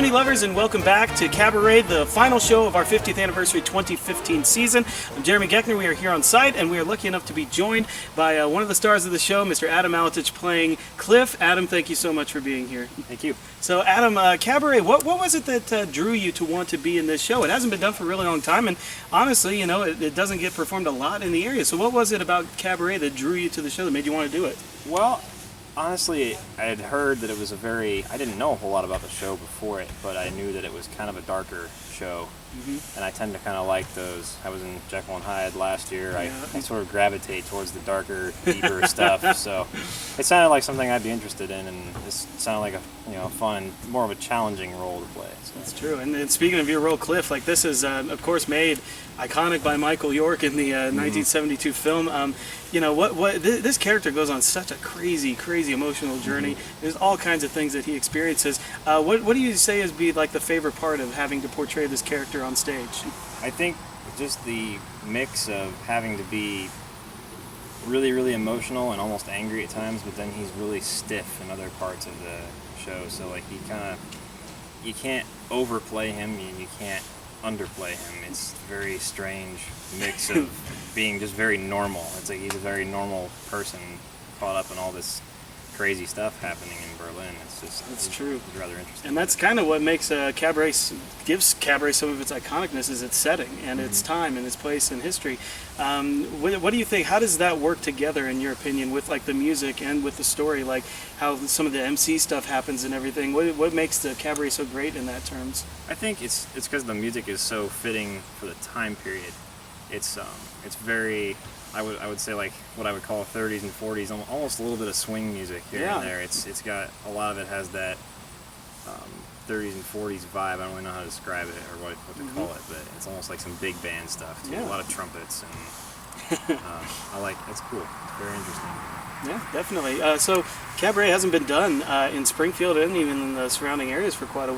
Muni lovers, and welcome back to Cabaret, the final show of our 50th anniversary 2015 season. I'm Jeremy GOECKNER. We are here on site, and we are lucky enough to be joined by one of the stars of the show, Mr. Adam Maletich, playing Cliff. Adam, thank you so much for being here. Thank you. So, Adam, Cabaret, what was it that drew you to want to be in this show? It hasn't been done for a really long time, and honestly, you know, it doesn't get performed a lot in the area. So what was it about Cabaret that drew you to the show that made you want to do it? Well, honestly, I had heard that it was I didn't know a whole lot about the show before it, but I knew that it was kind of a darker show. And I tend to kind of like those. I was in Jekyll and Hyde last year. I sort of gravitate towards the darker, deeper stuff. So it sounded like something I'd be interested in, and this sounded like a fun, more of a challenging role to play. So. That's true. And speaking of your role, Cliff, like this is of course made iconic by Michael York in the 1972 film. This character goes on such a crazy emotional journey. There's all kinds of things that he experiences. What do you say is be like the favorite part of having to portray this character on stage? I think just the mix of having to be really emotional and almost angry at times, but then he's really stiff in other parts of the show. So like you can't overplay him and you can't underplay him. It's a very strange mix of being just very normal. It's like he's a very normal person caught up in all this crazy stuff happening in Berlin. It's true. It's rather interesting. And that's kind of what makes Cabaret, gives Cabaret some of its iconicness, is its setting and its time and its place in history. What do you think? How does that work together, in your opinion, with like the music and with the story? Like how some of the MC stuff happens and everything. What makes the Cabaret so great in that terms? I think it's because the music is so fitting for the time period. It's very, I would say, like what I would call 30s and 40s, almost a little bit of swing music here and there. It's got a lot of it has that 30s and 40s vibe. I don't really know how to describe it or what to call it, but it's almost like some big band stuff too. A lot of trumpets, and it's cool. It's very interesting. Yeah, definitely. So Cabaret hasn't been done in Springfield and even in the surrounding areas for quite a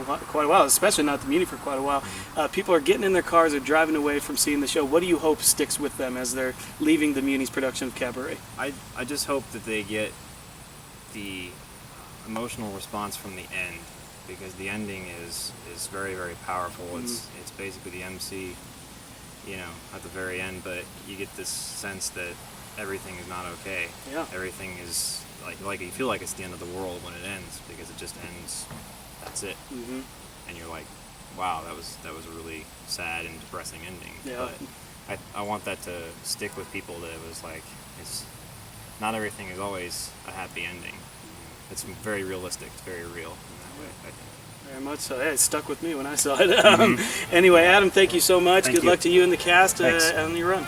while, especially not the Muni for quite a while. People are getting in their cars or driving away from seeing the show. What do you hope sticks with them as they're leaving the Muni's production of Cabaret? I just hope that they get the emotional response from the end, because the ending is very powerful. It's basically the MC, at the very end, but you get this sense that everything is not okay. Yeah. Everything is like you feel like it's the end of the world when it ends, because it just ends. That's it. And you're like, wow, that was a really sad and depressing ending. Yeah. But I want that to stick with people, that it was like, it's not everything is always a happy ending. It's very realistic. It's very real in that way, I think. Very much so. Yeah, it stuck with me when I saw it. Anyway, Adam, thank you so much. Good luck to you and the cast on your run.